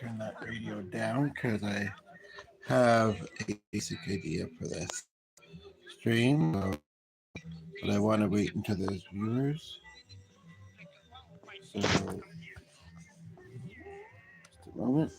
turn that radio down because I have a basic idea for this stream, but I want to wait until there's viewers. So, just a moment.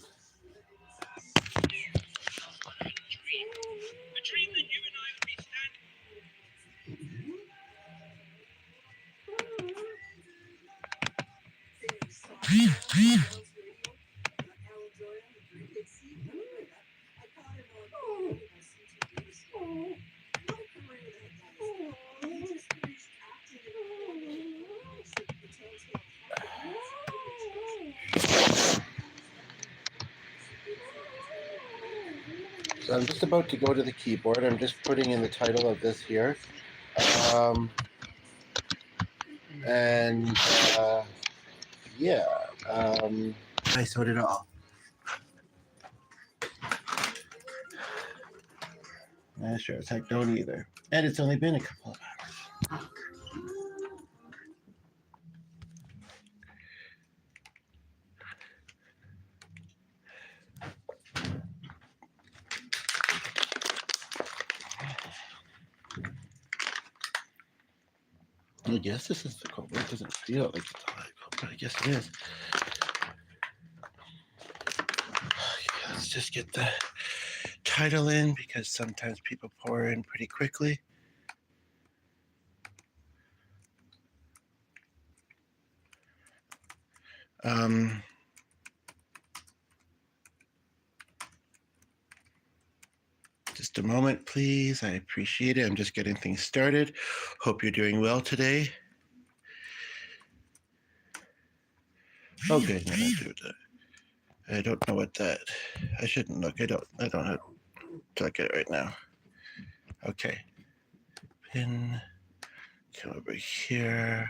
So I'm just about to go to the keyboard. I'm just putting in the title of this here. And yeah, I sort it all. I sure as heck don't either. And it's only been a couple of hours. I guess this is the cold. It doesn't feel like it's all that cold, but I guess it is. Okay, let's just get the title in because sometimes people pour in pretty quickly. Just a moment, please. I appreciate it. I'm just getting things started. Hope you're doing well today. Oh, good. No, don't do that. I don't know what that. I shouldn't look. I don't have to look at it right now. Okay. Pin. Come over here.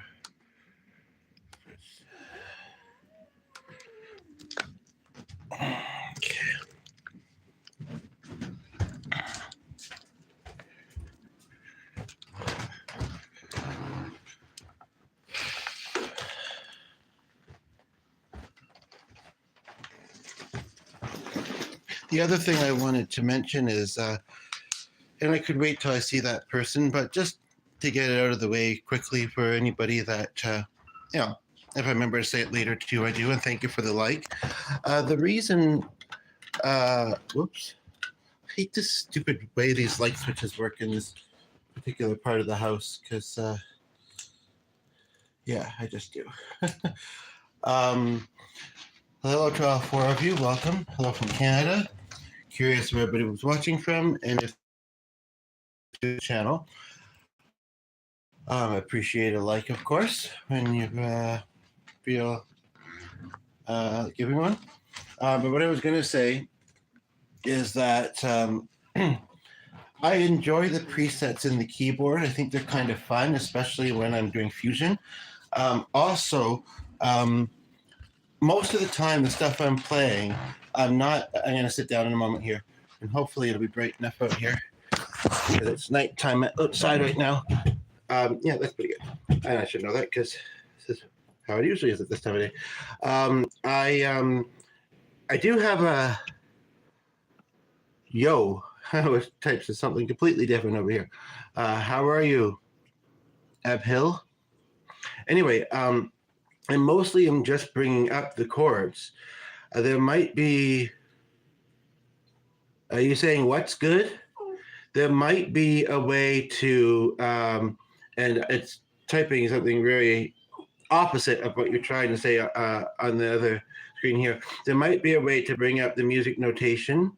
Okay. The other thing I wanted to mention is, and I could wait till I see that person, but just to get it out of the way quickly for anybody that, you know, if I remember to say it later too, I do, and thank you for the like. The reason, whoops, I hate this stupid way these light switches work in this particular part of the house, because, yeah, I just do. Hello to all four of you, welcome. Hello from Canada. Curious where everybody was watching from, and if the channel. I appreciate a like, of course, when you feel giving one. But what I was going to say is that I enjoy the presets in the keyboard. I think they're kind of fun, especially when I'm doing Fusion. Also, most of the time, the stuff I'm playing, I'm going to sit down in a moment here, and hopefully it'll be bright enough out here because it's nighttime outside right now. Yeah, that's pretty good. And I should know that because this is how it usually is at this time of day. I do have a which types of something completely different over here. How are you, Abhill? Anyway, I mostly am just bringing up the chords. There might be. Are you saying what's good? There might be a way to, and it's typing something very opposite of what you're trying to say on the other screen here. There might be a way to bring up the music notation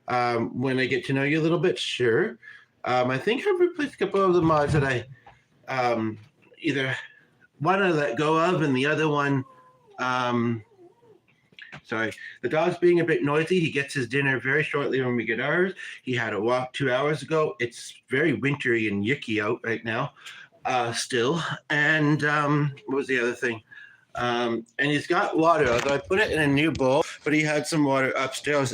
when I get to know you a little bit. Sure. I think I've replaced a couple of the mods that I either one I let go of, and the other one, sorry, the dog's being a bit noisy. He gets his dinner very shortly when we get ours. He had a walk 2 hours ago. It's very wintry and yucky out right now still. And what was the other thing? And he's got water, although I put it in a new bowl, but he had some water upstairs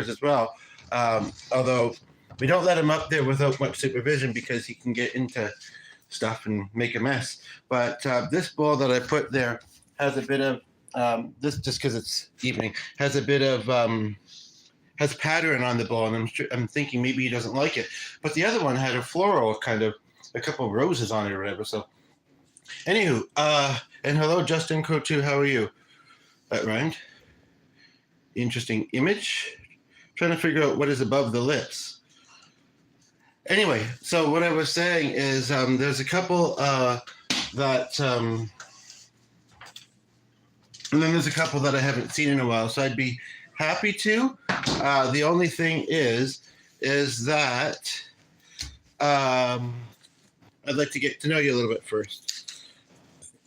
as well. Although we don't let him up there without much supervision because he can get into stuff and make a mess. But this bowl that I put there has a bit of This just because it's evening has a bit of has pattern on the bowl, and I'm thinking maybe he doesn't like it. But the other one had a floral kind of a couple of roses on it or whatever. So, anywho, and hello, Justin Cotu, how are you? That rhymed. Interesting image. Trying to figure out what is above the lips. Anyway, so what I was saying is there's a couple that, and then there's a couple that I haven't seen in a while. So I'd be happy to. The only thing is that I'd like to get to know you a little bit first.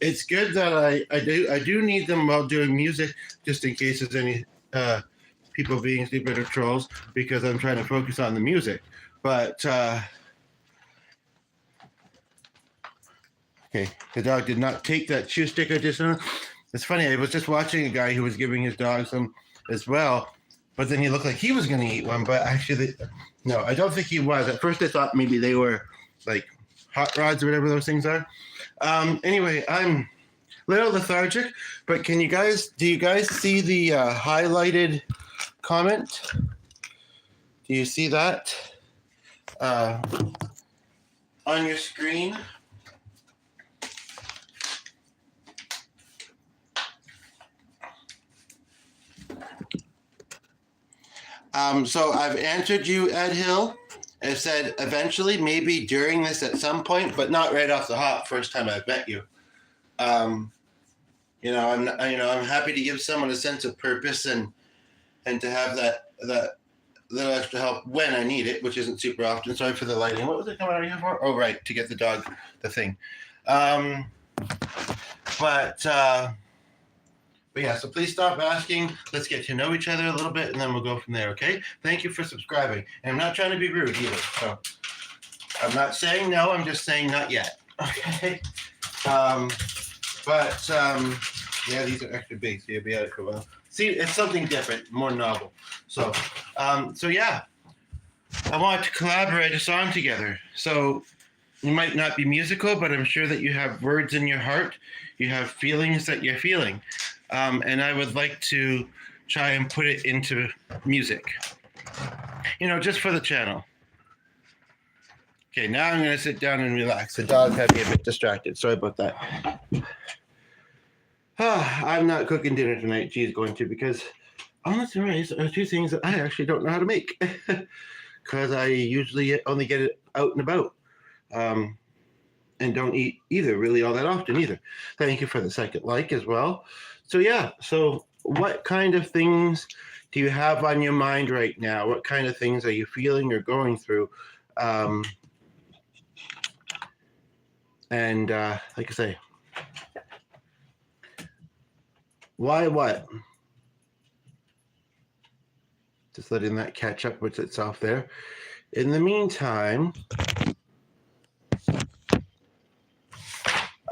It's good that I do need them while doing music, just in case there's any people being stupid or trolls, because I'm trying to focus on the music. But okay, the dog did not take that chew stick I just. It's funny. I was just watching a guy who was giving his dog some as well, but then he looked like he was going to eat one. But actually, no, I don't think he was. At first, I thought maybe they were like hot rods or whatever those things are. Anyway, I'm a little lethargic, but do you guys see the highlighted comment? Do you see that on your screen? So I've answered you, Ed Hill. I've said eventually, maybe during this at some point, but not right off the hop. First time I've met you. I'm happy to give someone a sense of purpose and to have that little extra help when I need it, which isn't super often. Sorry for the lighting. What was it coming out here for? Oh, right, to get the dog the thing. But yeah, so please stop asking. Let's get to know each other a little bit, and then we'll go from there, okay? Thank you for subscribing. And I'm not trying to be rude either. So I'm not saying no. I'm just saying not yet, okay? Yeah, these are extra big, so you'll be at it for a while. See, it's something different, more novel. So yeah, I want to collaborate a song together. So you might not be musical, but I'm sure that you have words in your heart. You have feelings that you're feeling. And I would like to try and put it into music, just for the channel. Okay, now I'm going to sit down and relax. The dog had me a bit distracted. Sorry about that. I'm not cooking dinner tonight. She's going to, because almost rice are two things that I actually don't know how to make, because I usually only get it out and about. And don't eat either really all that often either. Thank you for the second like as well. So yeah, so what kind of things do you have on your mind right now? What kind of things are you feeling or going through? And like I say, why what? Just letting that catch up with itself there. In the meantime,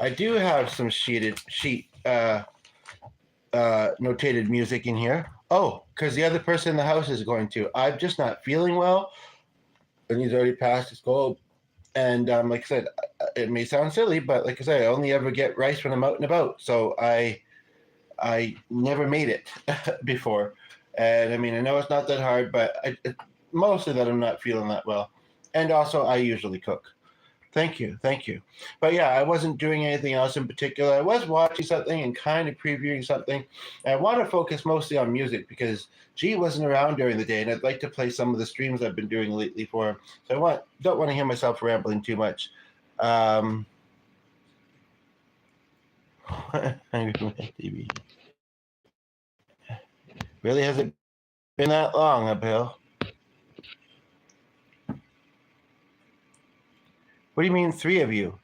I do have some notated music in here. Oh, because the other person in the house is going to. I'm just not feeling well, and he's already passed his cold. And like I said, it may sound silly, but like I said, I only ever get rice when I'm out and about. So I never made it before. And I mean, I know it's not that hard, but mostly that I'm not feeling that well. And also, I usually cook. Thank you. But yeah, I wasn't doing anything else in particular. I was watching something and kind of previewing something. And I want to focus mostly on music because G wasn't around during the day, and I'd like to play some of the streams I've been doing lately for him. So I don't want to hear myself rambling too much. TV. Really hasn't been that long, Uphill. What do you mean, 3 of you?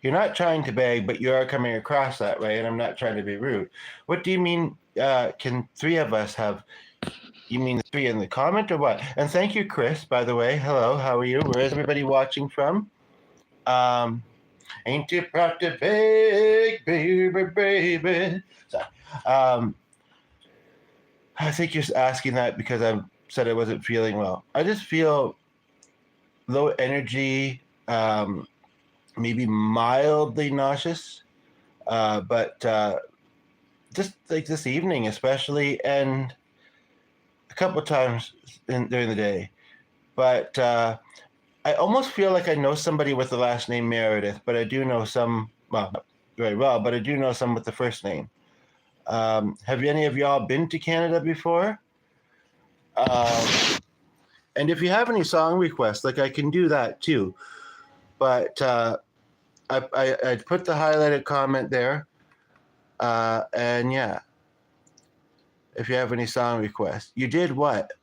You're not trying to beg, but you are coming across that way, and I'm not trying to be rude. What do you mean, can 3 of us have? You mean the 3 in the comment or what? And thank you, Chris, by the way. Hello, how are you? Where is everybody watching from? Ain't you proud to beg, baby? Sorry. I think you're asking that because I said I wasn't feeling well. I just feel low energy, maybe mildly nauseous, but just like this evening, especially, and a couple times during the day. But I almost feel like I know somebody with the last name Meredith, but I do know some, well, not very well, but I do know some with the first name. Have any of y'all been to Canada before? And if you have any song requests, like I can do that too. But I put the highlighted comment there. And yeah, if you have any song requests, you did what?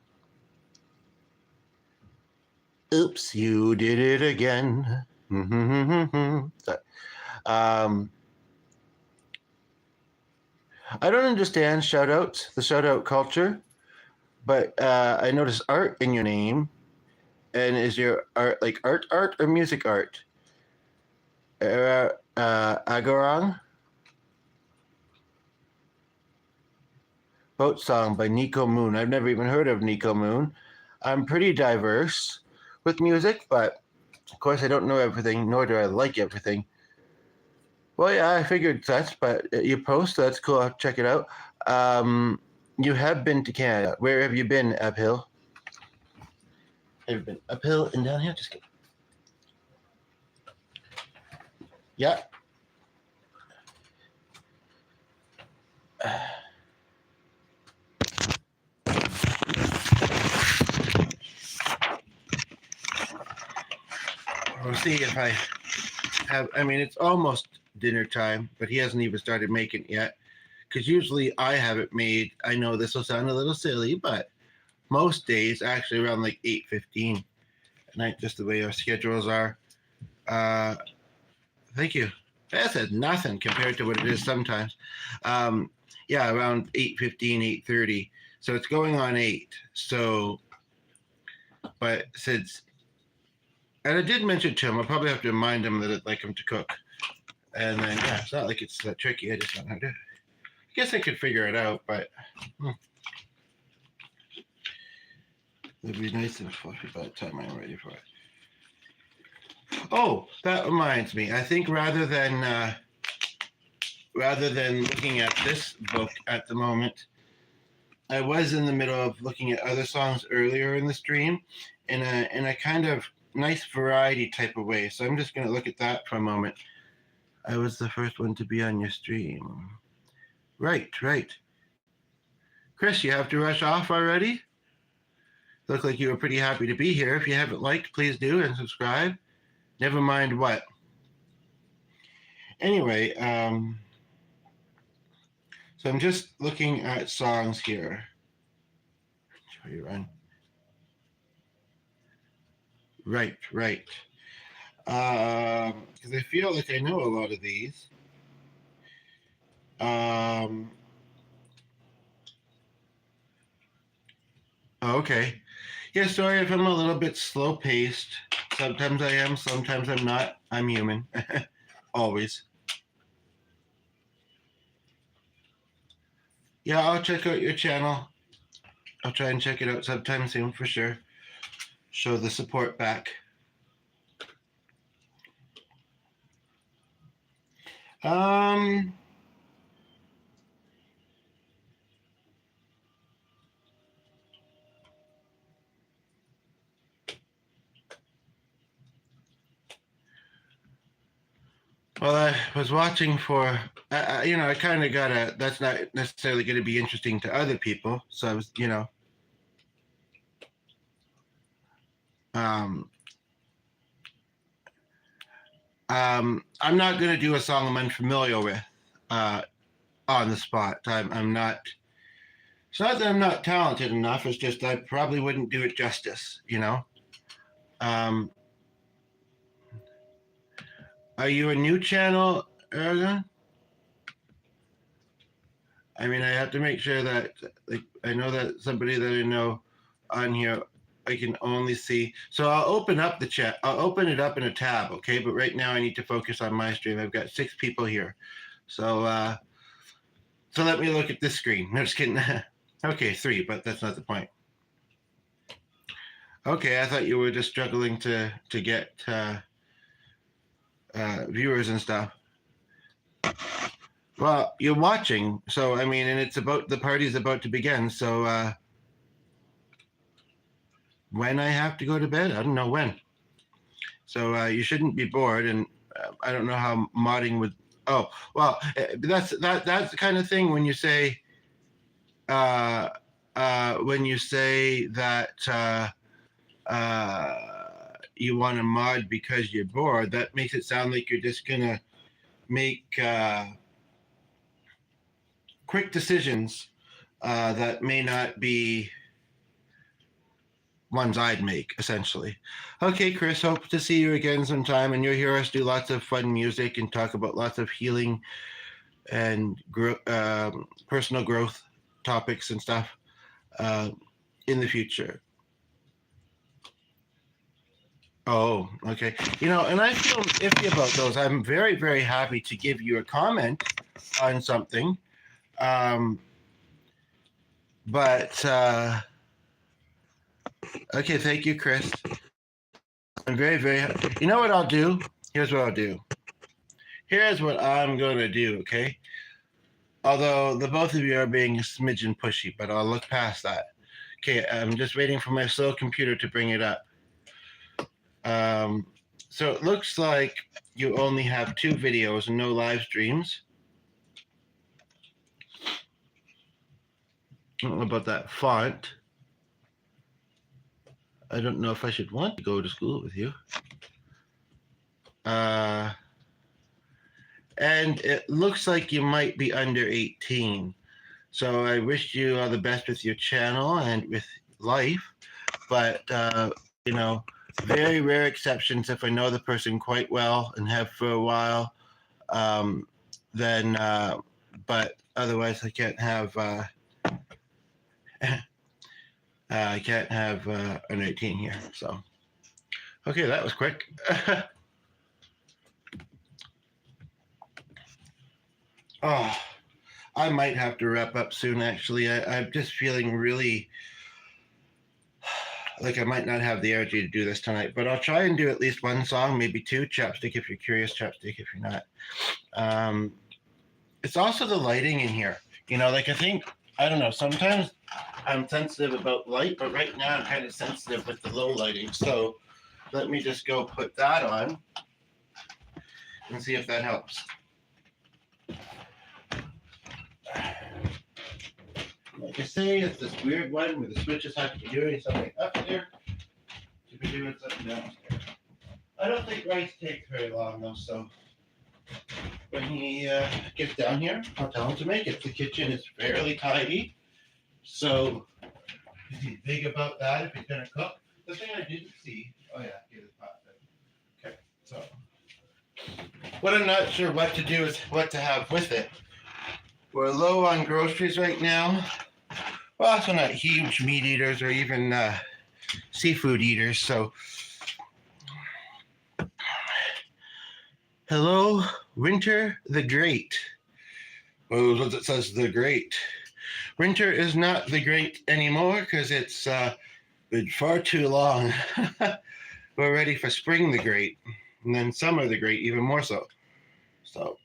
Oops, you did it again. Sorry. Um, I don't understand shout outs, the shout out culture, but I noticed art in your name. And is your art like art or music art? Agorong? Boat Song by Nico Moon. I've never even heard of Nico Moon. I'm pretty diverse with music, but of course I don't know everything, nor do I like everything. Well, yeah, I figured that, but you post, that's cool. I'll check it out. You have been to Canada. Where have you been, uphill? Have you been uphill and downhill? Just kidding. Yeah. We'll see if I have. I mean, it's almost dinner time, but he hasn't even started making it yet. Because usually I have it made. I know this will sound a little silly, but most days actually around like 8:15 at night, just the way our schedules are. Uh, thank you. That said nothing compared to what it is sometimes. Yeah, around 8:15, 8:30. So it's going on 8. So, but since, and I did mention to him, I'll probably have to remind him that I'd like him to cook. And then, yeah, it's not like it's that tricky. I just don't know how to do it. I guess I could figure it out, but it'd be nice and fluffy by the time I'm ready for it. Oh, that reminds me. I think rather than looking at this book at the moment, I was in the middle of looking at other songs earlier in the stream in a kind of nice variety type of way. So I'm just going to look at that for a moment. I was the first one to be on your stream. Right. Chris, you have to rush off already? Look like you were pretty happy to be here. If you haven't liked, please do and subscribe. Never mind what. Anyway, so I'm just looking at songs here. Show you run. Right. Because I feel like I know a lot of these. Okay. Yeah, sorry if I'm a little bit slow paced. Sometimes I am, sometimes I'm not. I'm human. Always. Yeah, I'll check out your channel. I'll try and check it out sometime soon for sure. Show the support back. Well, I was watching for, I kind of got a, that's not necessarily going to be interesting to other people. So I was, I'm not going to do a song I'm unfamiliar with on the spot. I'm not, it's not that I'm not talented enough. It's just I probably wouldn't do it justice, Are you a new channel, Ergun? I mean, I have to make sure that, like, I know that somebody that I know on here, I can only see. So I'll open up the chat. I'll open it up in a tab, okay? But right now I need to focus on my stream. I've got 6 people here. So let me look at this screen. No, just kidding. Okay, 3, but that's not the point. Okay, I thought you were just struggling to get viewers and stuff. Well, you're watching, so I mean, and the party's about to begin. So when I have to go to bed, I don't know when. So you shouldn't be bored, and I don't know how modding would. Oh well, that's the kind of thing when you say uh, that you want to mod because you're bored. That makes it sound like you're just gonna make quick decisions that may not be ones I'd make, essentially. Okay, Chris, hope to see you again sometime, and you'll hear us do lots of fun music and talk about lots of healing and personal growth topics and stuff uh, in the future. Oh, okay. And I feel iffy about those. I'm very, very happy to give you a comment on something. Um, but okay, thank you, Chris. I'm very, very happy. You know what I'll do? Here's what I'll do. Here's what I'm going to do, okay? Although the both of you are being a smidgen pushy, but I'll look past that. Okay, I'm just waiting for my slow computer to bring it up. So it looks like you only have 2 videos and no live streams. I don't know about that font. I don't know if I should want to go to school with you. And it looks like you might be under 18. So I wish you all the best with your channel and with life. But, very rare exceptions. If I know the person quite well and have for a while, then, but otherwise I can't have, I can't have an 18 here. So, okay, that was quick. Oh, I might have to wrap up soon, actually. I'm just feeling really like I might not have the energy to do this tonight, but I'll try and do at least one song, maybe 2. Chapstick if you're curious, chapstick if you're not. It's also the lighting in here. Like I don't know, sometimes I'm sensitive about light, but right now I'm kind of sensitive with the low lighting. So let me just go put that on and see if that helps. Like I say, it's this weird one where the switches have to be doing something up there to be doing something downstairs. I don't think Rice takes very long though, so when he gets down here, I'll tell him to make it. The kitchen is fairly tidy, so if he's big about that, if he's gonna cook. The thing I didn't see, oh yeah, get his pot thing. Okay, so what I'm not sure what to do is what to have with it. We're low on groceries right now. We're also not huge meat eaters or even seafood eaters, so hello, Winter the Great. Oh, it says the Great. Winter is not the Great anymore because it's been far too long. We're ready for Spring the Great, and then Summer the Great, even more so. So,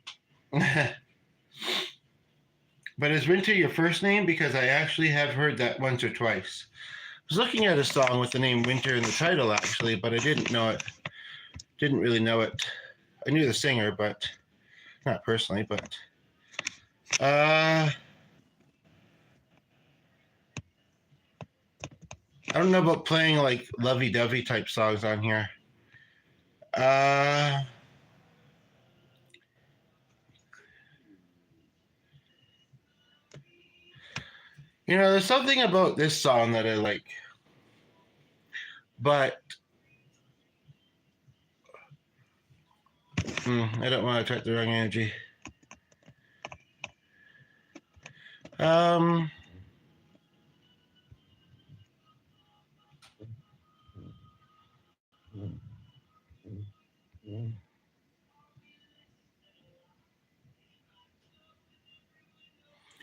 but is Winter your first name? Because I actually have heard that once or twice. I was looking at a song with the name Winter in the title, actually, but I didn't know it. Didn't really know it. I knew the singer, but not personally, but I don't know about playing like lovey-dovey type songs on here. There's something about this song that I like, but I don't want to attract the wrong energy.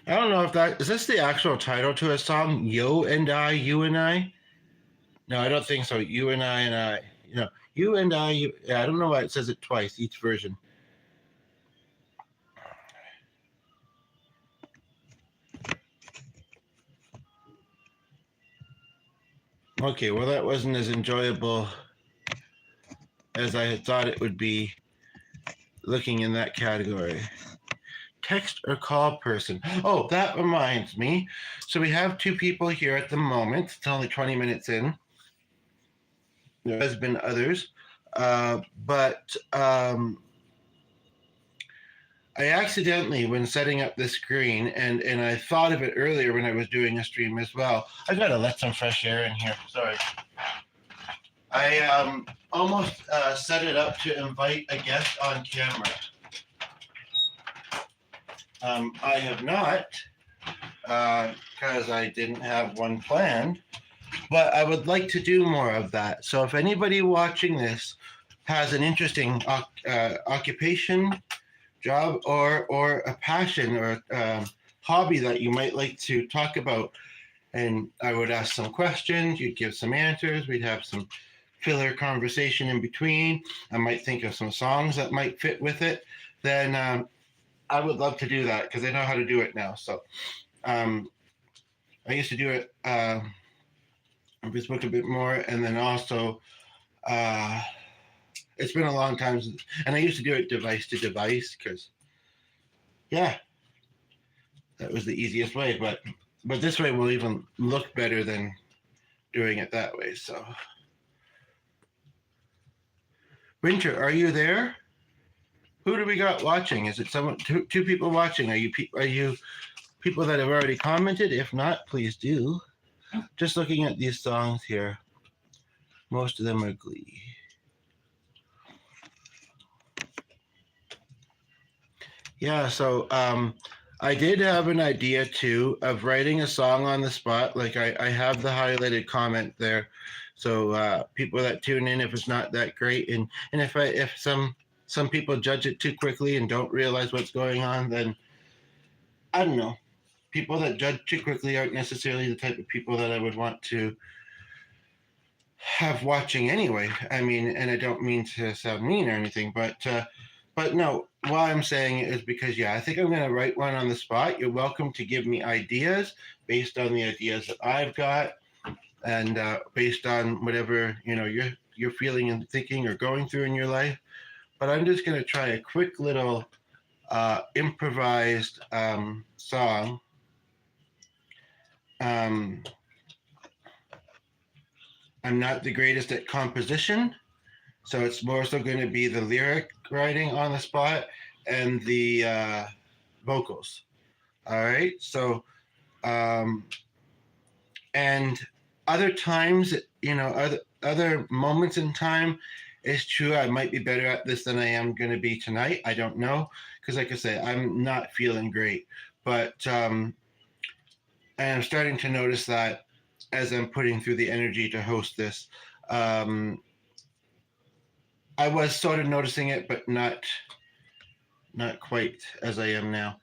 I don't know if that is this the actual title to a song, Yo and I, You and I? No, I don't think so. You and I. You and I, I don't know why it says it twice, each version. Okay, well, that wasn't as enjoyable as I had thought it would be looking in that category. Text or call person. Oh, that reminds me. So we have two people here at the moment. It's only 20 minutes in. There has been others. But I accidentally, when setting up the screen, and I thought of it earlier when I was doing a stream as well. I gotta let some fresh air in here. Sorry. I almost set it up to invite a guest on camera. I have not, because I didn't have one planned, but I would like to do more of that. So if anybody watching this has an interesting occupation, job, or a passion or hobby that you might like to talk about, and I would ask some questions, you'd give some answers, we'd have some filler conversation in between. I might think of some songs that might fit with it. Then I would love to do that because I know how to do it now. So I used to do it on Facebook a bit more, and then also it's been a long time since, and I used to do it device to device because, yeah, that was the easiest way. But this way will even look better than doing it that way. So, Winter, are you there? Who do we got watching? Is it someone? Two people watching? Are you people that have already commented? If not, please do. Just looking at these songs here, most of them are Glee. Yeah, so I did have an idea too of writing a song on the spot. Like I have the highlighted comment there, so people that tune in, if it's not that great, and if some people judge it too quickly and don't realize what's going on, then I don't know. People that judge too quickly aren't necessarily the type of people that I would want to have watching anyway. I mean, and I don't mean to sound mean or anything, but no, why I'm saying it is because, yeah, I think I'm going to write one on the spot. You're welcome to give me ideas based on the ideas that I've got, and based on whatever you're feeling and thinking or going through in your life. But I'm just going to try a quick little improvised song. I'm not the greatest at composition, so it's more so going to be the lyric writing on the spot and the vocals. All right. So, and other times, other moments in time, it's true I might be better at this than I am going to be tonight. I don't know because, like I say, I'm not feeling great, but and I'm starting to notice that as I'm putting through the energy to host this. I was sort of noticing it, but not quite as I am now.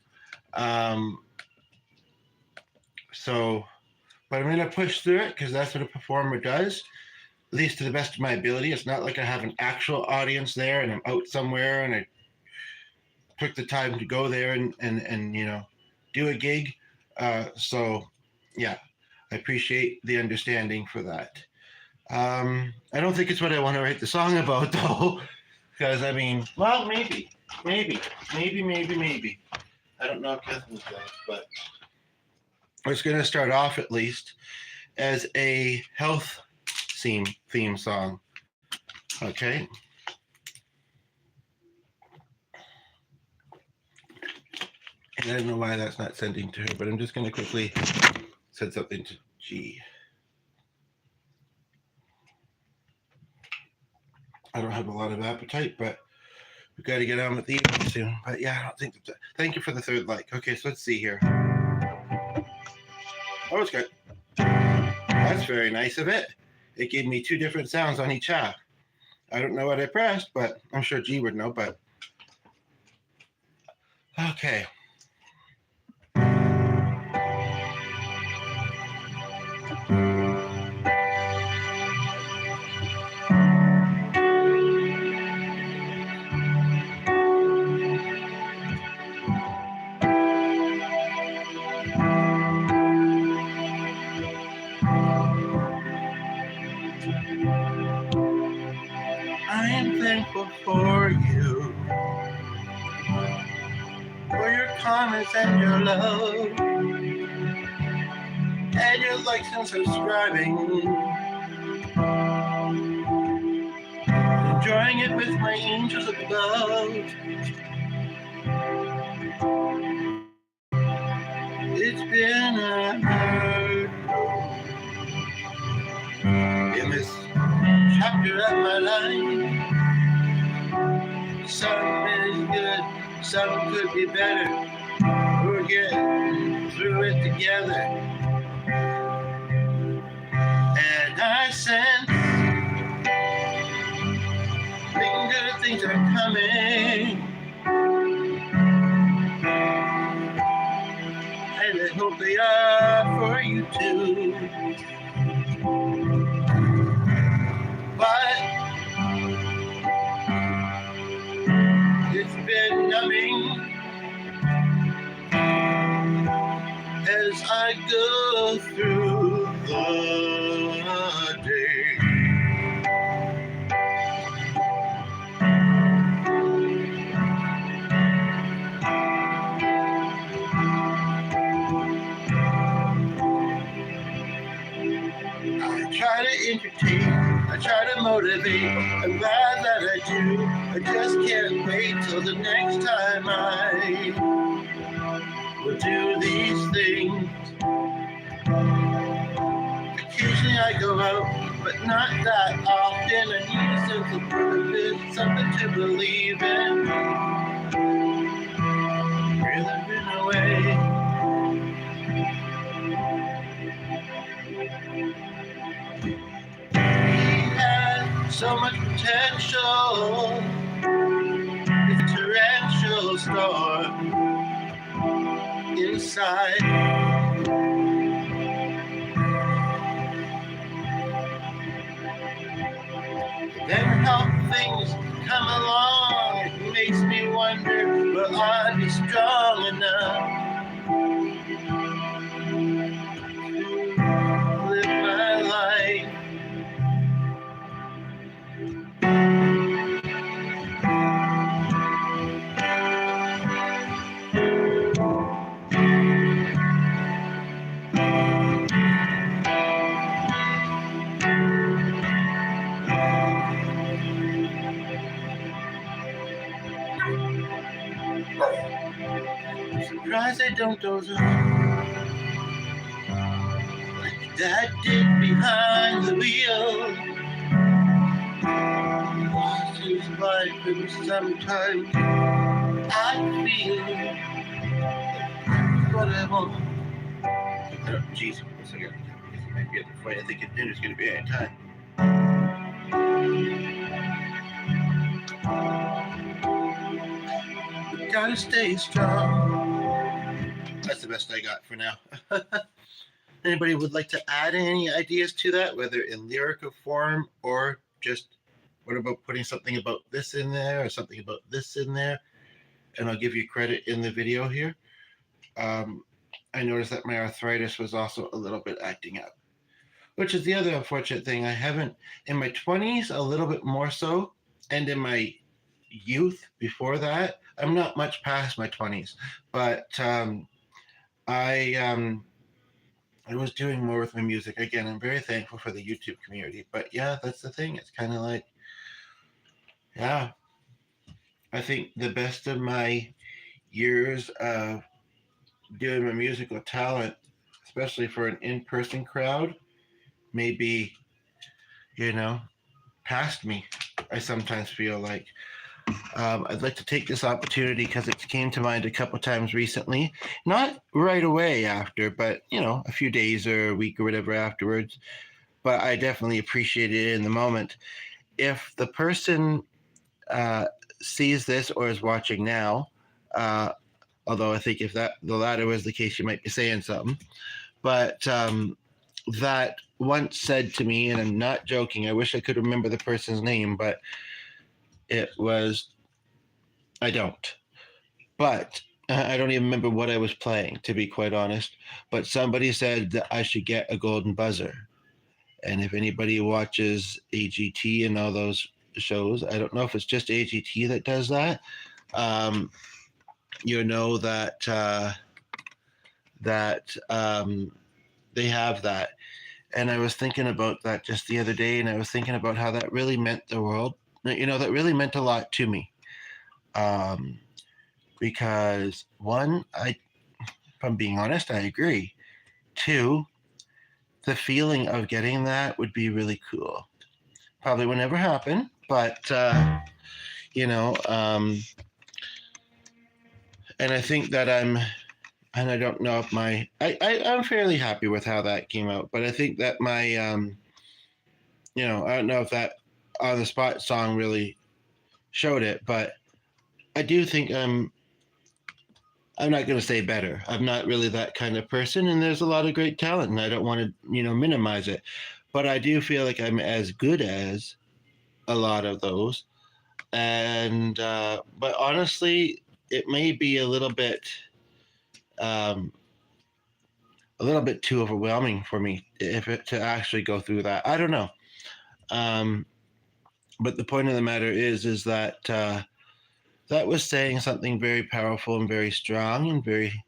So, but I'm going to push through it because that's what a performer does, at least to the best of my ability. It's not like I have an actual audience there and I'm out somewhere and I took the time to go there and do a gig. So, yeah, I appreciate the understanding for that. I don't think it's what I want to write the song about, though, because I mean, well, maybe. I don't know if Kathleen does, but it's going to start off at least as a health theme song. Okay. And I don't know why that's not sending to her, but I'm just going to quickly send something to G. I don't have a lot of appetite, but we've got to get on with the evening soon. But yeah, I don't think that. Thank you for the third like. Okay, so let's see here. Oh, it's good. That's very nice of it. It gave me two different sounds on each half. I don't know what I pressed, but I'm sure G would know. But okay. grateful for you, for your comments and your love, and your likes and subscribing. Enjoying it with my angels above. It's been a hard in this chapter of my life. Some is good, some could be better. We're getting through it together. And I sense good things are coming. And I hope they are for you too. But it's been numbing as I go through the day. I try to entertain, I try to motivate, I'm glad that I do. I just can't wait till the next time I will do these things. Occasionally I go out, but not that often. I need a sense of purpose, something to believe in. Really been away. So much potential, it's a torrential storm inside. Then how things come along, it makes me wonder, will I be strong enough to live my life? Surprised I don't doze off like Dad did behind the wheel. Lost his life and sometimes I feel what I want. Oh, jeez, once I got this might be at the point. I think dinner's gonna be at time. Gotta stay strong. That's the best I got for now. Anybody would like to add any ideas to that, whether in lyrical form or just what about putting something about this in there or something about this in there? And I'll give you credit in the video here. I noticed that my arthritis was also a little bit acting up, which is the other unfortunate thing. I haven't, in my 20s, a little bit more so, and in my youth before that, I'm not much past my 20s, but I was doing more with my music. Again, I'm very thankful for the YouTube community, but yeah, that's the thing. It's kind of like, yeah, I think the best of my years of doing my musical talent, especially for an in-person crowd, maybe, past me. I sometimes feel like I'd like to take this opportunity because it came to mind a couple times recently, not right away after, but a few days or a week or whatever afterwards. But I definitely appreciate it in the moment. If the person sees this or is watching now, although I think if the latter was the case, you might be saying something. But that once said to me, and I'm not joking, I wish I could remember the person's name, but it was, I don't. But I don't even remember what I was playing, to be quite honest. But somebody said that I should get a golden buzzer. And if anybody watches AGT and all those shows. I don't know if it's just AGT that does that. Um, you know that they have that, and I was thinking about that just the other day, and I was thinking about how that really meant the world. That really meant a lot to me. Um, because one, if I'm being honest, I agree. Two, the feeling of getting that would be really cool. Probably would never happen, but you know, and I think that and I don't know if I'm fairly happy with how that came out, but I think that I don't know if that on the spot song really showed it, but I do think I'm not going to say better. I'm not really that kind of person, and there's a lot of great talent, and I don't want to, minimize it. But I do feel like I'm as good as a lot of those, and but honestly, it may be um, a little bit too overwhelming for me to actually go through that. I don't know. Um, but the point of the matter is that that was saying something very powerful and very strong and very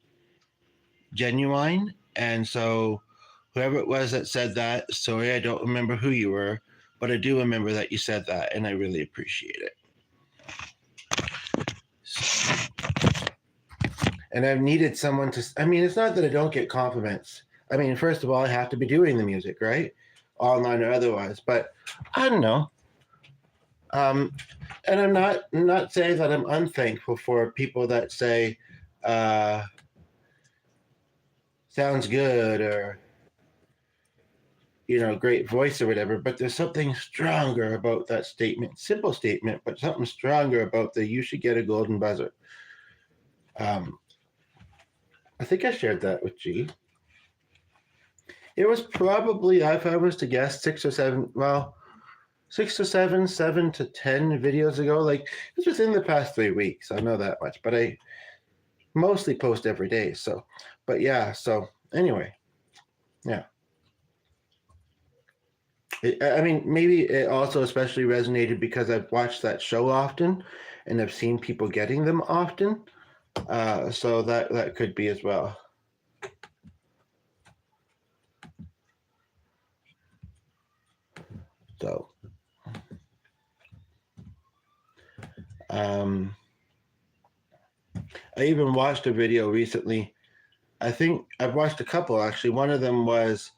genuine. And so, whoever it was that said that, sorry, I don't remember who you were, but I do remember that you said that, and I really appreciate it. And I've needed someone to, I mean, it's not that I don't get compliments. I mean, first of all, I have to be doing the music, right? Online or otherwise, but I don't know. And I'm not saying that I'm unthankful for people that say, sounds good, or great voice or whatever, but there's something stronger about that statement. Simple statement, but something stronger about the you should get a golden buzzer. I think I shared that with G. It was probably, if I was to guess, 7 to 10 videos ago. Like, it's within the past 3 weeks. I know that much, but I mostly post every day. So, but yeah. So anyway, yeah. I mean, maybe it also especially resonated because I've watched that show often, and I've seen people getting them often. So that could be as well. So, I even watched a video recently. I think I've watched a couple actually. One of them was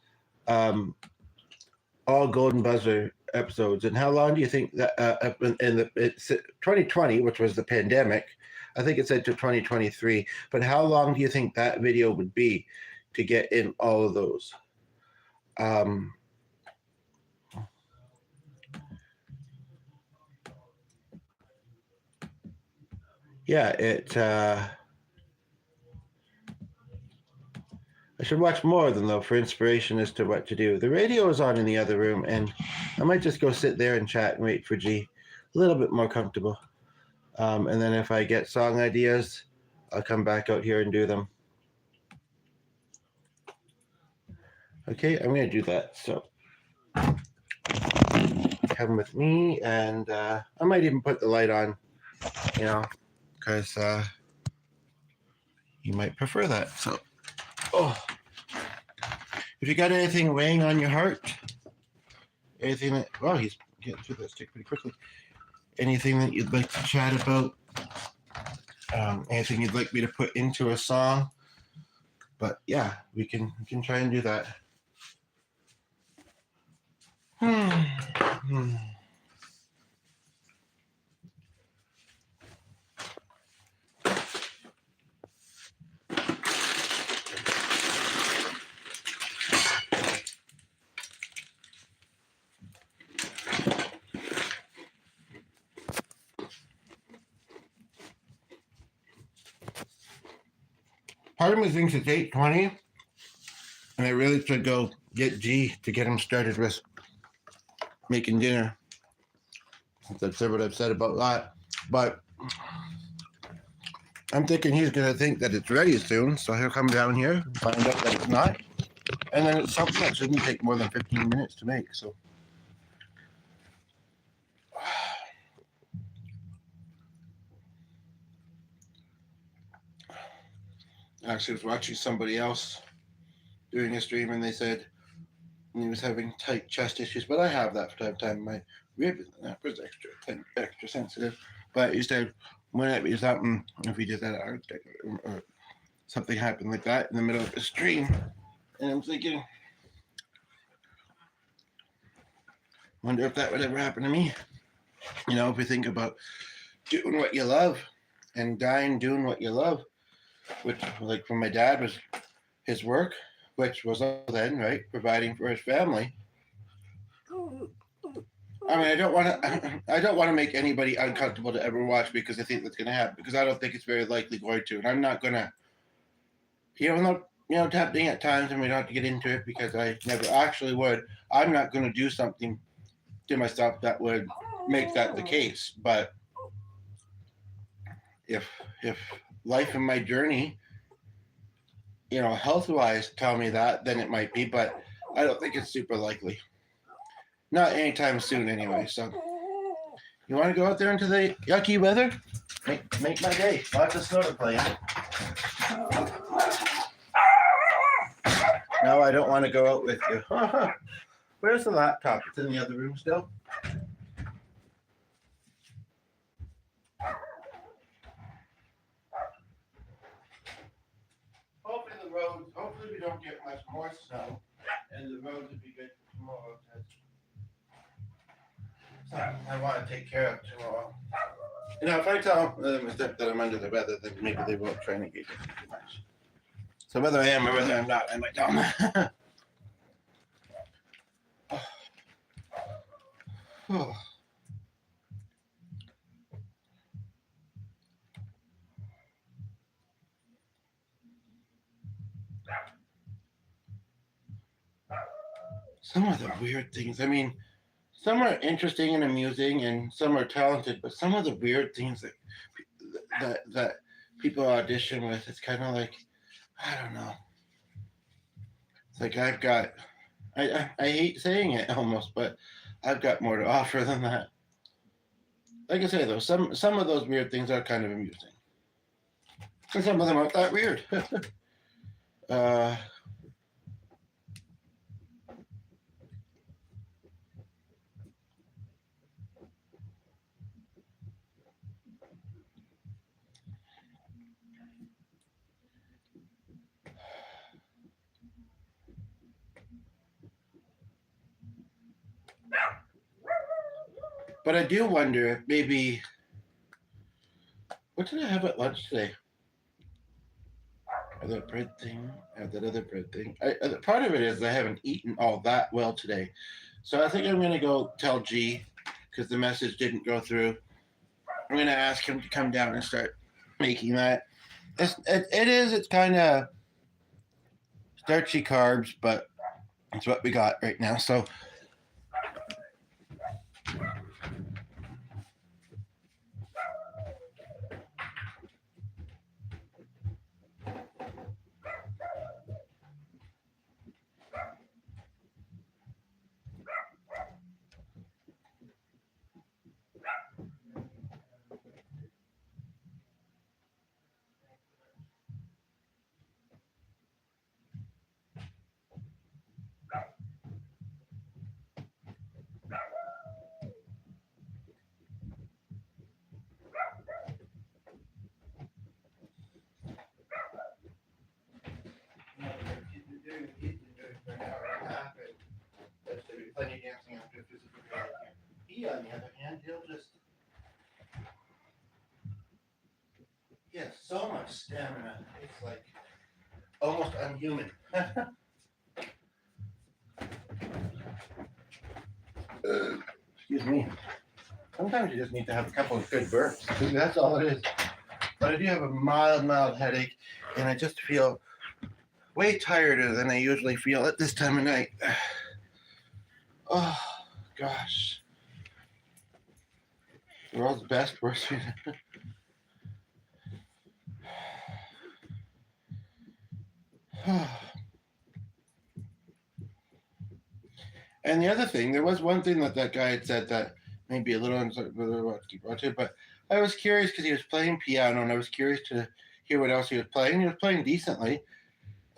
all golden buzzer episodes. And how long do you think that it's 2020, which was the pandemic? I think it said to 2023. But how long do you think that video would be to get in all of those? Yeah, I should watch more of them, though, for inspiration as to what to do. The radio is on in the other room, and I might just go sit there and chat and wait for G. A little bit more comfortable. And then if I get song ideas, I'll come back out here and do them. Okay, I'm going to do that. So come with me, and I might even put the light on, because you might prefer that. So, if you got anything weighing on your heart, anything that, wow, he's getting through that stick pretty quickly. Anything that you'd like to chat about, anything you'd like me to put into a song, but yeah, we can try and do that. Part of me thinks it's 8:20, and I really should go get G to get him started with making dinner. I've said what I've said about that, but I'm thinking he's going to think that it's ready soon, so he'll come down here and find out that it's not, and then it's something that shouldn't take more than 15 minutes to make. So Actually, I was watching somebody else doing a stream, and they said he was having tight chest issues. But I have that from time to time. My rib was extra sensitive. But he said when it be something, if he did that, or something happened like that in the middle of the stream, and I'm thinking, wonder if that would ever happen to me. You know, if we think about doing what you love and dying doing what you love, which, like, for my dad was his work, which was all then, right, providing for his family. I mean, I don't want to. I don't want to make anybody uncomfortable to ever watch because I think that's going to happen. Because I don't think it's very likely going to, and I'm not going to. Even though, tempting at times, and we don't have to get into it because I never actually would. I'm not going to do something to myself that would make that the case. But if life and my journey, health wise, tell me that, then it might be. But I don't think it's super likely. Not anytime soon, anyway. So, you want to go out there into the yucky weather? Make my day. Lots of snow to play in. No, I don't want to go out with you. Where's the laptop? It's in the other room still. Hopefully we don't get much more snow, and the roads will be good tomorrow. So I want to take care of tomorrow. If I tell them that I'm under the weather, then maybe they won't try and engage me too much. So whether I am or whether I'm not, I might tell them. Oh. Some of the weird things. I mean, some are interesting and amusing, and some are talented. But some of the weird things that people audition with, it's kind of like, I don't know. It's like I've got. I hate saying it almost, but I've got more to offer than that. Like I say though, some of those weird things are kind of amusing, and some of them aren't that weird. uh, but I do wonder if maybe what did I have at lunch today? That bread thing, that other bread thing. Part of it is I haven't eaten all that well today, so I think I'm gonna go tell G because the message didn't go through. I'm gonna ask him to come down and start making that. It's kind of starchy carbs, but it's what we got right now. So plenty of dancing after physical therapy. He, on the other hand, he'll just he has so much stamina. It's like almost unhuman. Excuse me. Sometimes you just need to have a couple of good burps. That's all it is. But I do have a mild headache, and I just feel way tireder than I usually feel at this time of night. Oh, gosh. The world's best, worst. And the other thing, there was one thing that guy had said that made me a little uncertain whether I want to keep watching, but I was curious because he was playing piano, and I was curious to hear what else he was playing. He was playing decently,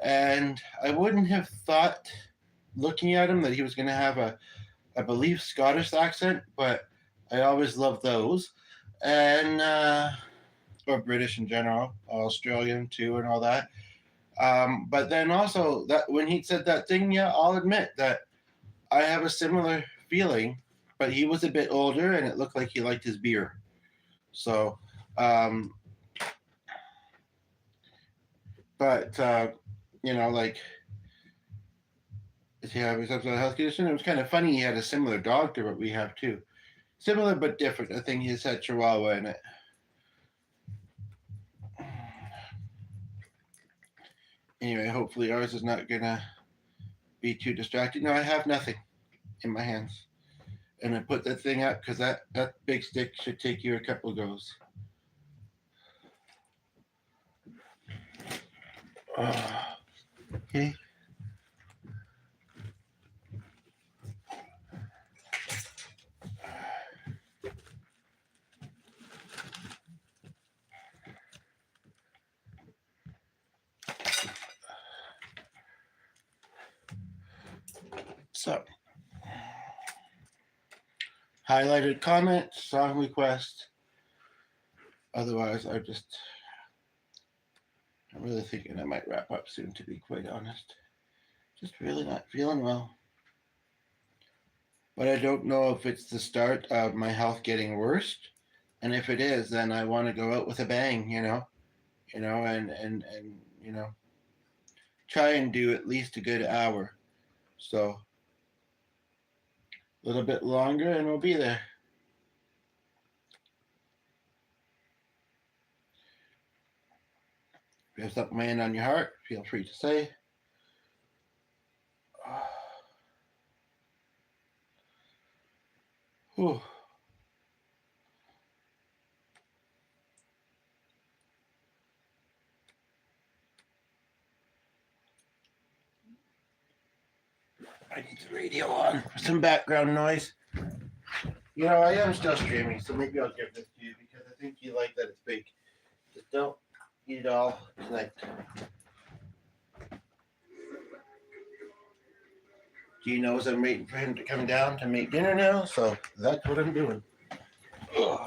and I wouldn't have thought, looking at him, that he was going to have a, I believe, Scottish accent, but I always loved those, and or British in general, Australian too, and all that. But then also that when he said that thing, yeah, I'll admit that I have a similar feeling, but he was a bit older, and it looked like he liked his beer. So, um, but like, yeah, he was up with a health condition. It was kind of funny. He had a similar dog to what we have too, similar but different. I think he's had Chihuahua in it. Anyway, hopefully ours is not gonna be too distracting. No, I have nothing in my hands, and I put that thing up because that big stick should take you a couple of goes. Okay. So, highlighted comments, song request. Otherwise, I'm really thinking I might wrap up soon, to be quite honest. Just really not feeling well. But I don't know if it's the start of my health getting worse. And if it is, then I want to go out with a bang, and try and do at least a good hour. So a little bit longer and we'll be there. If you have something weighing on your heart, feel free to say. Whew. I need the radio on for some background noise. I am still streaming, so maybe I'll give this to you because I think you like that it's big. Just don't eat it all tonight. He knows I'm waiting for him to come down to make dinner now, so that's what I'm doing. Ugh.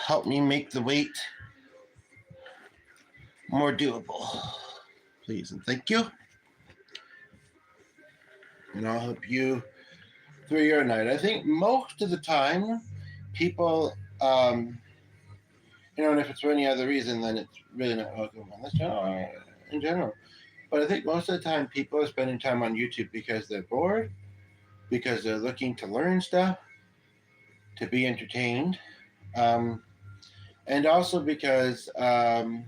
Help me make the wait more doable. Please and thank you. And I'll help you through your night. I think most of the time, people, and if it's for any other reason, then it's really not welcome on this channel in general. But I think most of the time, people are spending time on YouTube because they're bored, because they're looking to learn stuff, to be entertained, and also because they're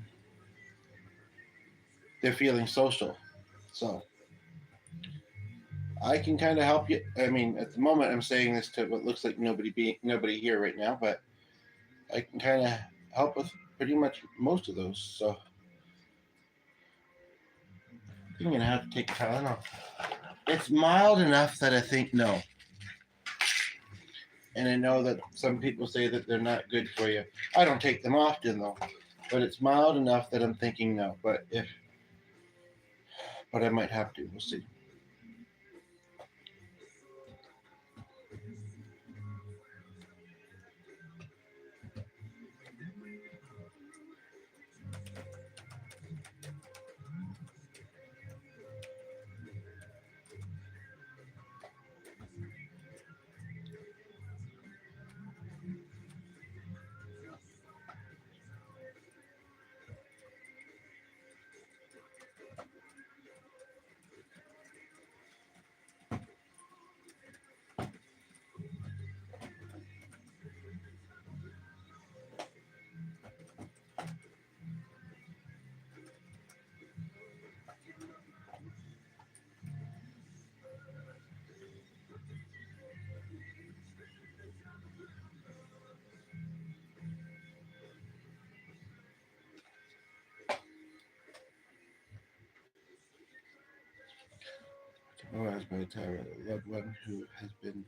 feeling social. So I can kind of help you. I mean, at the moment, I'm saying this to what looks like nobody here right now, but I can kind of help with pretty much most of those. So I'm gonna have to take Tylenol. It's mild enough that I think no. And I know that some people say that they're not good for you. I don't take them often though, but it's mild enough that I'm thinking no. But I might have to. We'll see. Otherwise, by the time a loved one who has been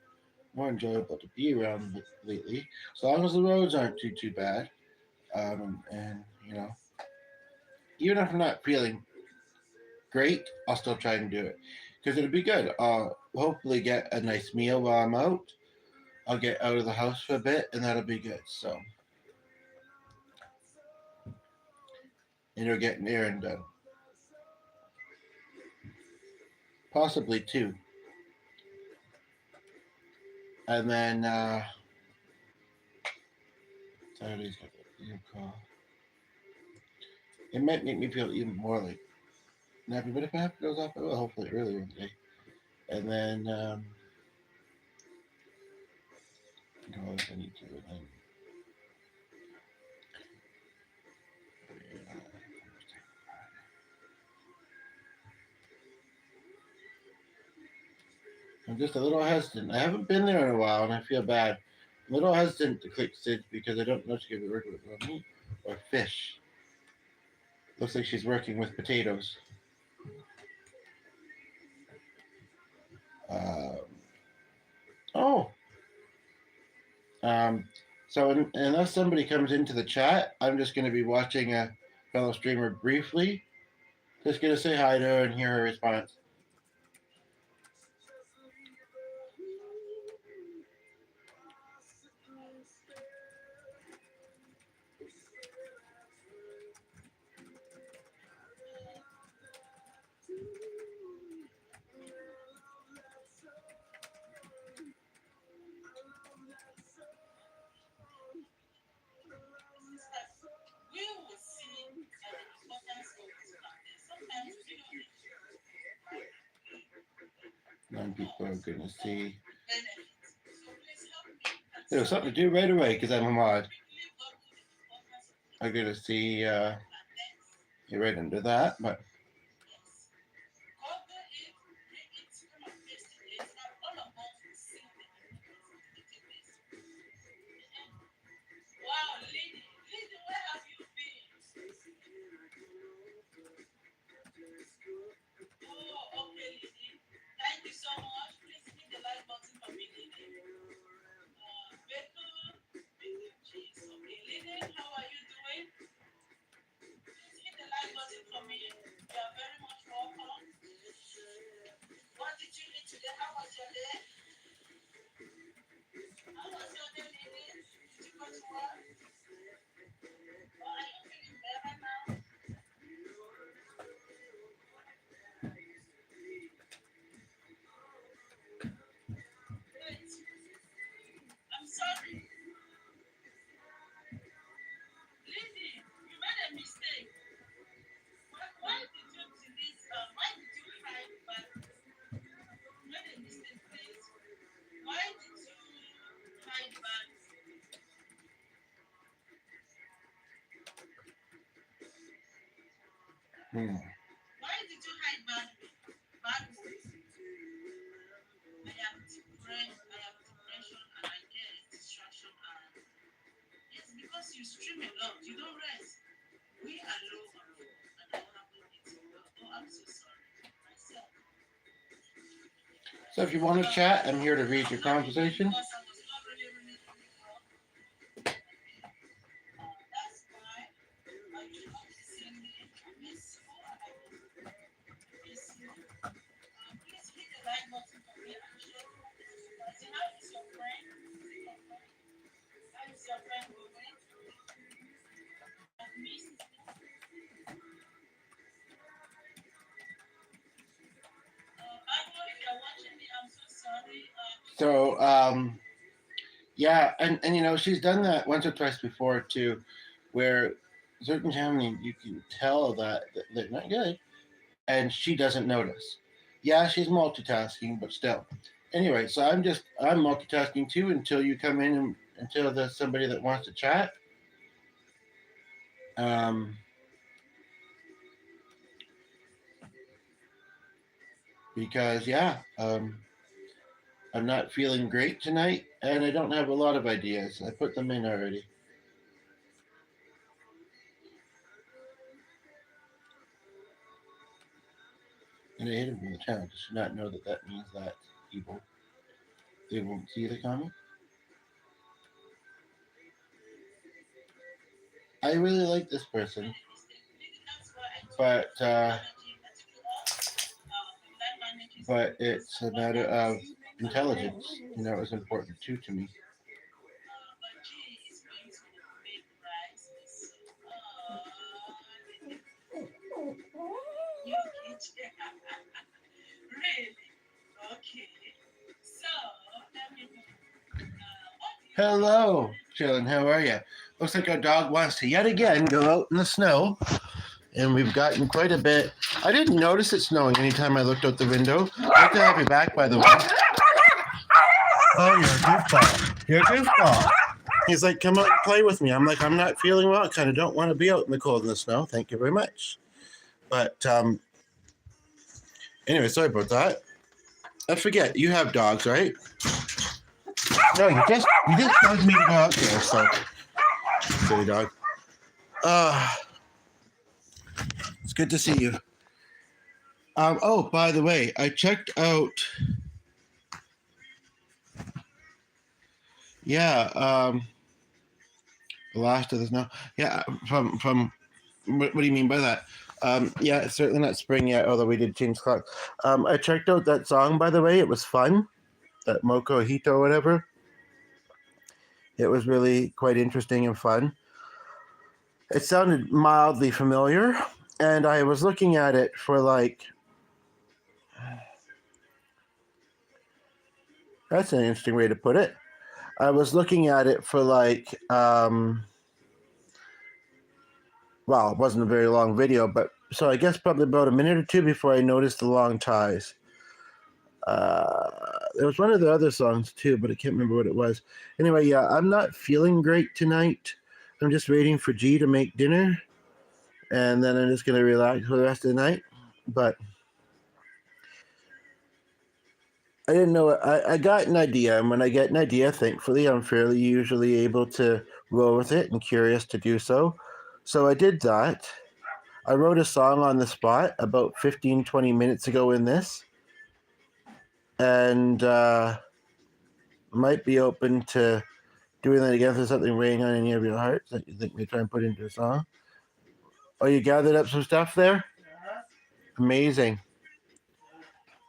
more enjoyable to be around lately, as long as the roads aren't too bad. And even if I'm not feeling great, I'll still try and do it because it'll be good. I'll hopefully get a nice meal while I'm out. I'll get out of the house for a bit, and that'll be good. So, and you'll get an errand done, possibly two, and then Saturday's got a call. It might make me feel even more like nappy, but if I have to go off, I will hopefully earlier in the day, and then go if I need to, and then. I'm just a little hesitant. I haven't been there in a while, and I feel bad. I'm a little hesitant to click Sid because I don't know if she's going to be working with raw meat or fish. Looks like she's working with potatoes. Um, oh, um, so unless somebody comes into the chat, I'm just going to be watching a fellow streamer briefly. Just going to say hi to her and hear her response. None people are going to see. There's something to do right away because I'm a mod. I'm going to see you right into that, but hmm. So if you want to chat, I'm here to read your conversation. So yeah, and she's done that once or twice before too, where certain family you can tell that they're not good, and she doesn't notice. Yeah, she's multitasking, but still. Anyway, so I'm multitasking too until you come in and until there's somebody that wants to chat. Um, because yeah, I'm not feeling great tonight, and I don't have a lot of ideas. I put them in already. And I hit him from the channel. Does she not know that that means that people they won't see the comment? I really like this person, but it's a matter of intelligence. You know, is important too to me. Hello, chillin. How are you? Looks like our dog wants to yet again go out in the snow, and we've gotten quite a bit. I didn't notice it snowing anytime I looked out the window. Good to have you back, by the way. Oh, you're a goofball. You're a goofball. He's like, come out and play with me. I'm like, I'm not feeling well. I kind of don't want to be out in the cold and the snow. Thank you very much. But anyway, sorry about that. I forget, you have dogs, right? No, you just told me to go out there, so silly dog. It's good to see you. Oh, by the way, I checked out. Yeah, the last of the snow. Yeah, from. What do you mean by that? Yeah, it's certainly not spring yet, although we did change clocks. I checked out that song, by the way. It was fun. That Moko Hito, whatever. It was really quite interesting and fun. It sounded mildly familiar, and I was looking at it for like. That's an interesting way to put it. I was looking at it for like. Well, it wasn't a very long video, but so I guess probably about a minute or two before I noticed the long ties. There was one of the other songs too, but I can't remember what it was. Anyway, yeah, I'm not feeling great tonight. I'm just waiting for G to make dinner, and then I'm just going to relax for the rest of the night. But I didn't know. I got an idea, and when I get an idea, thankfully, I'm fairly usually able to roll with it and curious to do so. So I did that. I wrote a song on the spot about 15, 20 minutes ago in this. And might be open to doing that again if there's something weighing on any of your hearts that you think we try and put into a song. Oh, you gathered up some stuff there? Amazing.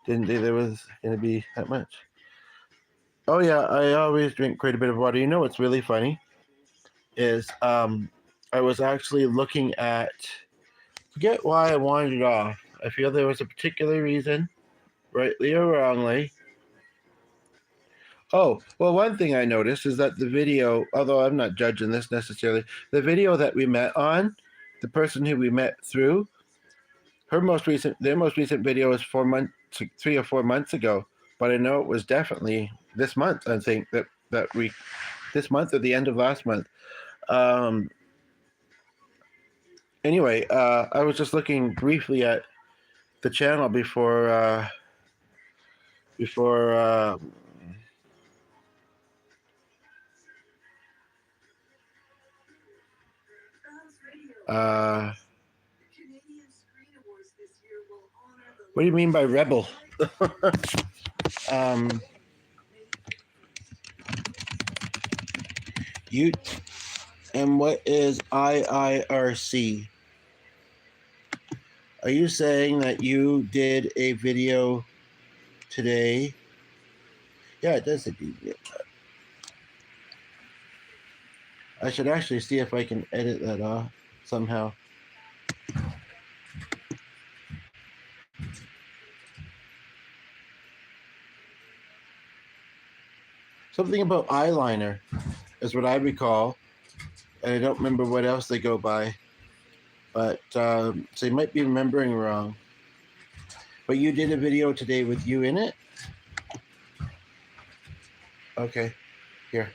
Didn't think there was going to be that much. Oh, yeah, I always drink quite a bit of water. You know what's really funny is I was actually looking at, forget why I wandered off. I feel there was a particular reason, rightly or wrongly. Oh, well, one thing I noticed is that the video, although I'm not judging this necessarily, the video that we met on, the person who we met through, their most recent video was 3 or 4 months ago, but I know it was definitely this month. I think that we, this month or the end of last month. Anyway, I was just looking briefly at the channel before what do you mean by rebel? You and what is IIRC? Are you saying that you did a video today? Yeah, it does. I should actually see if I can edit that off somehow. Something about eyeliner is what I recall, and I don't remember what else they go by. But so you might be remembering wrong. But you did a video today with you in it? Okay, here.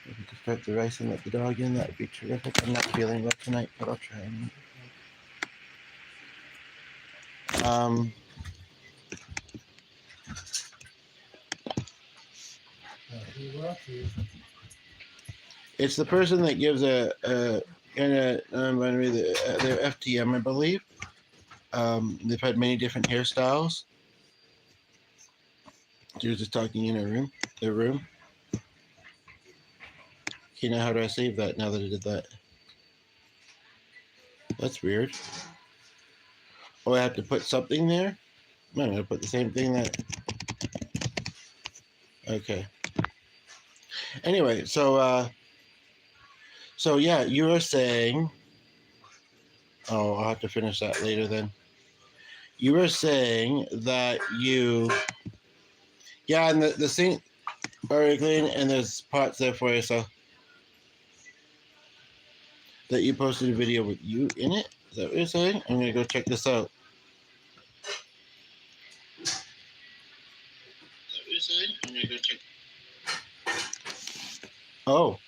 If we could start the rice and let the dog in, that would be terrific. I'm not feeling well tonight, but I'll try and it's the person that gives a their FTM, I believe. They've had many different hairstyles. She was just talking in their room. Okay, now how do I save that now that I did that? That's weird. Oh, I have to put something there? I'm going to put the same thing that... Okay. Anyway, so yeah, you were saying... Oh, I'll have to finish that later then. You were saying that you... Yeah, and the sink already clean, and there's pots there for you, so... That you posted a video with you in it? Is that what you're saying? I'm going to go check this out. Is that what you're saying? I'm going to go check... Oh.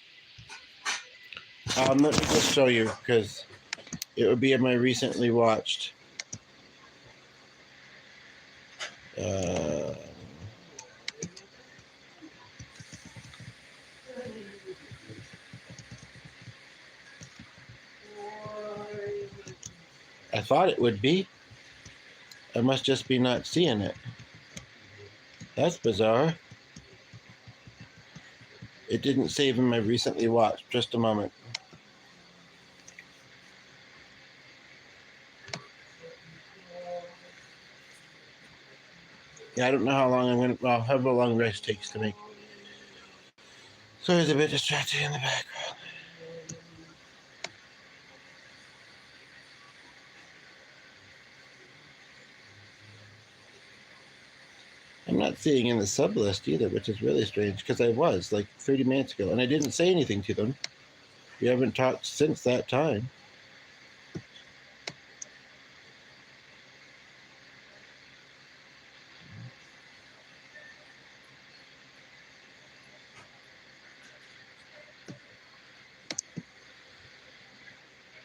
Let me just show you, because it would be in my recently watched. I thought it would be. I must just be not seeing it. That's bizarre. It didn't save in my recently watched. Just a moment. Yeah, I don't know how long I'm going to... Well, however long rice takes to make. So it's a bit distracting in the background. I'm not seeing in the sub list either, which is really strange, because I was like 30 minutes ago, and I didn't say anything to them. We haven't talked since that time.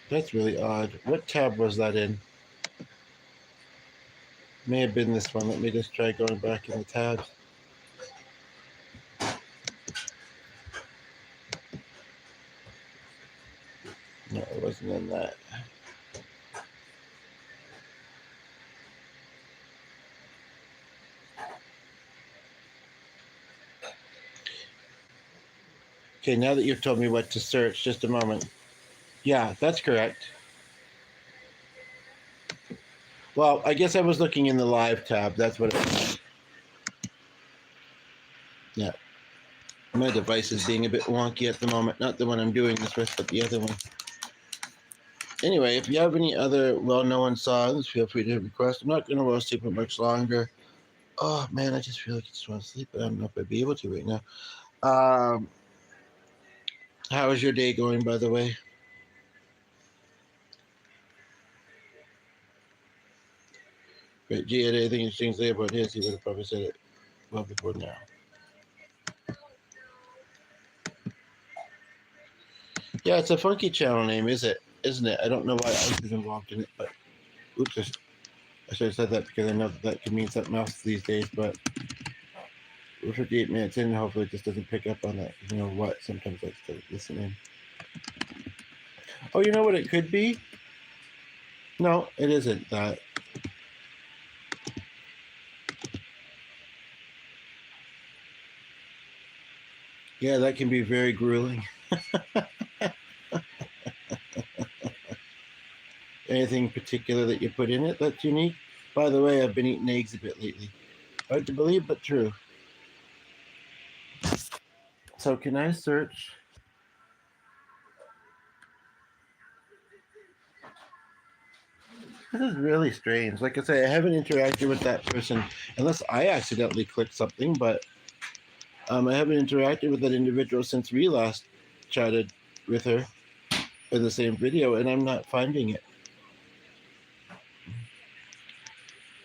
That's really odd. What tab was that in? May have been this one. Let me just try going back in the tabs. No, it wasn't in that. Okay, now that you've told me what to search, just a moment. Yeah, that's correct. Well, I guess I was looking in the live tab. That's what it was. Yeah. My device is being a bit wonky at the moment. Not the one I'm doing this with, but the other one. Anyway, if you have any other well-known songs, feel free to request. I'm not going to roast it much longer. Oh, man, I just feel like I just want to sleep, but I don't know if I'd be able to right now. How is your day going, by the way? Great. G had anything interesting to say about his, he would have probably said it well before now. Yeah, it's a funky channel name, isn't it? I don't know why I was involved in it, but oops, I should have said that because I know that could mean something else these days, but we're 58 minutes in, and hopefully it just doesn't pick up on that. You know what? Sometimes I still listen in. Oh, you know what it could be? No, it isn't that. Yeah, that can be very grueling. Anything particular that you put in it that's unique? By the way, I've been eating eggs a bit lately. Hard to believe, but true. So can I search? This is really strange. Like I say, I haven't interacted with that person unless I accidentally clicked something, but I haven't interacted with that individual since we last chatted with her in the same video, and I'm not finding it.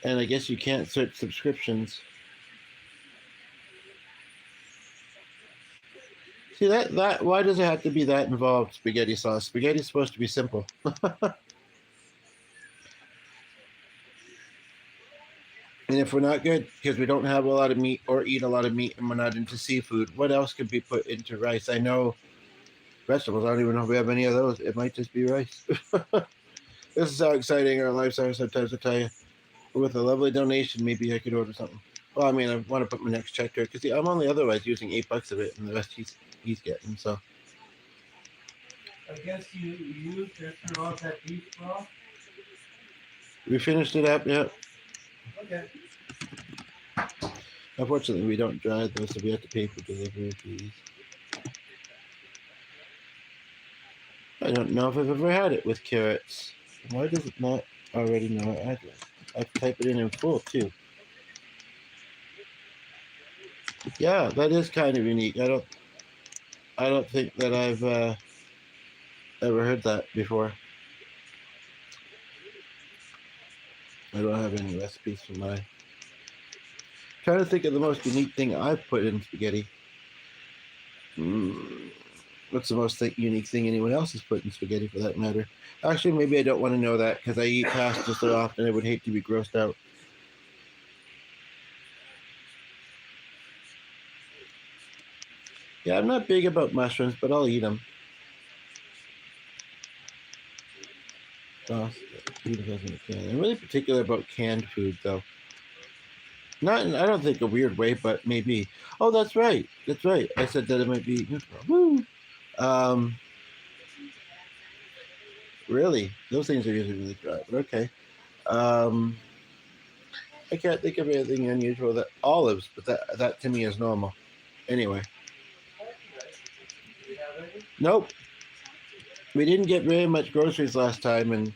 And I guess you can't search subscriptions. See that why does it have to be that involved, spaghetti sauce? Spaghetti's supposed to be simple. And if we're not good because we don't have a lot of meat or eat a lot of meat and we're not into seafood, what else could be put into rice? I know vegetables. I don't even know if we have any of those. It might just be rice. This is how exciting our lives are sometimes, I tell you. With a lovely donation, maybe I could order something. Well, I mean, I want to put my next check there because I'm only otherwise using $8 of it, and the rest he's getting. So I guess you used after all that beef broth. We finished it up, yeah. Okay. Unfortunately, we don't dry those, so we have to pay for delivery fees. I don't know if I've ever had it with carrots. Why does it not already know our address? I have to type it in full too. Yeah, that is kind of unique. I don't think that I've ever heard that before. I don't have any recipes for my. Trying to think of the most unique thing I've put in spaghetti. What's the most unique thing anyone else has put in spaghetti, for that matter? Actually, maybe I don't want to know that because I eat pasta so often. I would hate to be grossed out. Yeah, I'm not big about mushrooms, but I'll eat them. I'm really particular about canned food, though. Not in, I don't think, a weird way, but maybe. Oh, that's right. That's right. I said that it might be. Woo. Um, really, those things are usually really dry. But okay. I can't think of anything unusual. That olives, but that to me is normal. Anyway. Nope. We didn't get very much groceries last time, and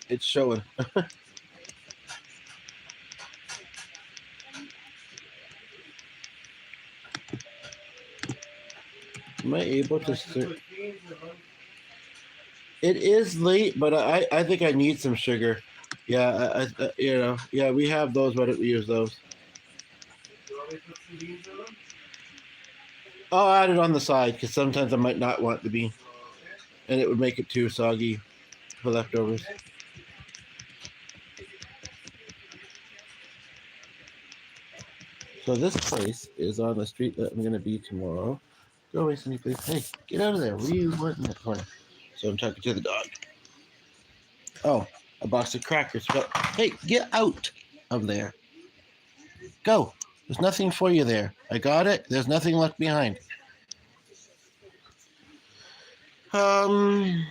it's showing. Am I able to? It is late, but I think I need some sugar. Yeah, yeah, we have those. Why don't we use those? I'll add it on the side because sometimes I might not want the bean, and it would make it too soggy for leftovers. So this place is on the street that I'm going to be tomorrow. Go away, Sunny, please. Hey, get out of there. What do you want in that corner? So I'm talking to the dog. Oh, a box of crackers. But hey, get out of there. Go. There's nothing for you there. I got it. There's nothing left behind. Um.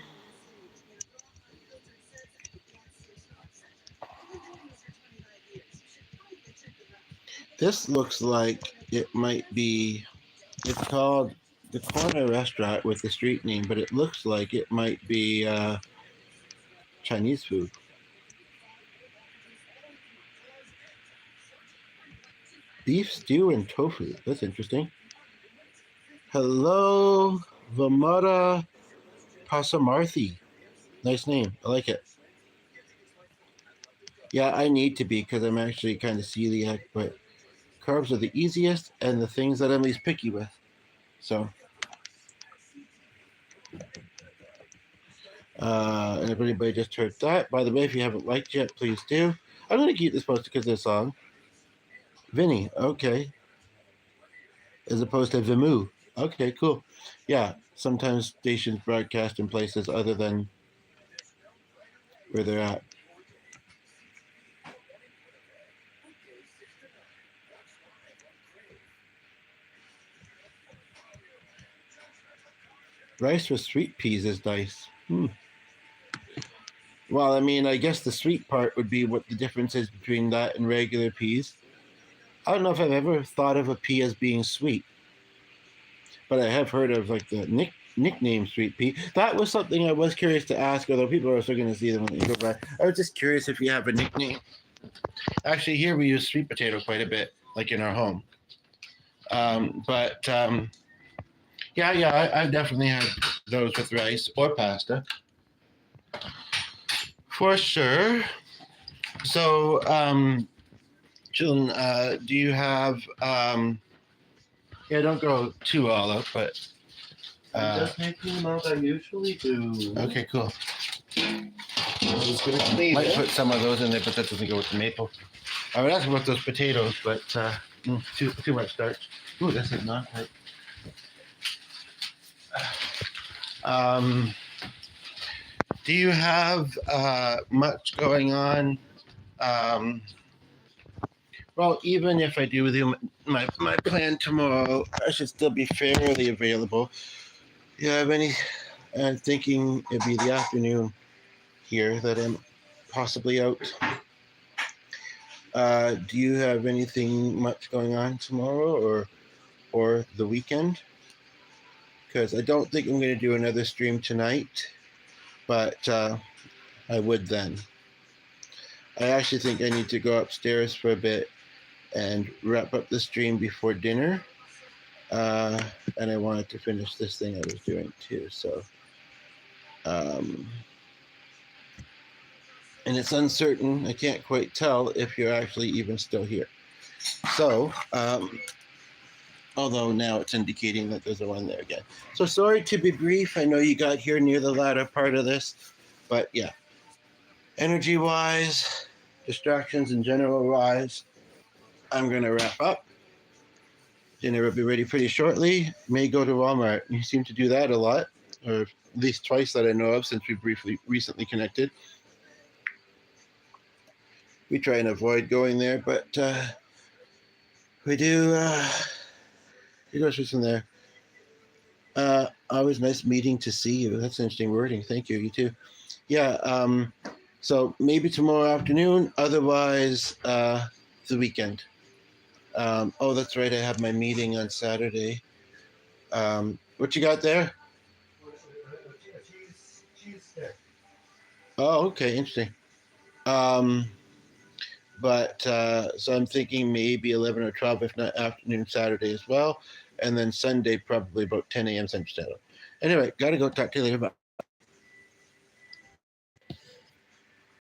This looks like it might be. It's called the Corner Restaurant with the street name, but it looks like it might be Chinese food. Beef stew and tofu. That's interesting. Hello, Vamara Pasamarthi. Nice name. I like it. Yeah, I need to be because I'm actually kind of celiac, but carbs are the easiest and the things that I'm least picky with. So, and if anybody just heard that, by the way, if you haven't liked yet, please do. I'm going to keep this posted because of the song. Vinny, okay. As opposed to Vimu. Okay, cool. Yeah, sometimes stations broadcast in places other than where they're at. Rice with sweet peas is nice. Well, I mean, I guess the sweet part would be what the difference is between that and regular peas. I don't know if I've ever thought of a pea as being sweet, but I have heard of like the nickname sweet pea. That was something I was curious to ask, although people are still going to see them when they go by. I was just curious if you have a nickname. Actually, here we use sweet potato quite a bit, like in our home. But yeah, I've definitely had those with rice or pasta. For sure. So, Children, do you have? Yeah, don't go too all out, but. I'm just making them out I usually do. Okay, cool. I'm just gonna clean Might it. put some of those in there, but that doesn't go with the maple. I would ask about those potatoes, but too much starch. Ooh, this is not right. Do you have much going on? Well, even if I do do my plan tomorrow, I should still be fairly available. You have any and thinking it'd be the afternoon here that I'm possibly out. Do you have anything much going on tomorrow or the weekend? Because I don't think I'm going to do another stream tonight, but I would then. I actually think I need to go upstairs for a bit and wrap up the stream before dinner. And I wanted to finish this thing I was doing too. So, and it's uncertain. I can't quite tell if you're actually even still here. So, although now it's indicating that there's a one there again. So sorry to be brief. I know you got here near the latter part of this, but yeah, energy-wise, distractions in general-wise, I'm going to wrap up. Dinner will be ready pretty shortly. May go to Walmart. You seem to do that a lot, or at least twice that I know of since we recently connected. We try and avoid going there, but we do. He goes through some there. Always nice meeting to see you. That's interesting wording. Thank you. You too. Yeah. So maybe tomorrow afternoon. Otherwise, the weekend. Oh, that's right. I have my meeting on Saturday. What you got there? Oh, okay. Interesting. But so I'm thinking maybe 11 or 12, if not afternoon Saturday as well. And then Sunday, probably about 10 a.m. Central Standard. Anyway, got to go. Talk to you later. Bye.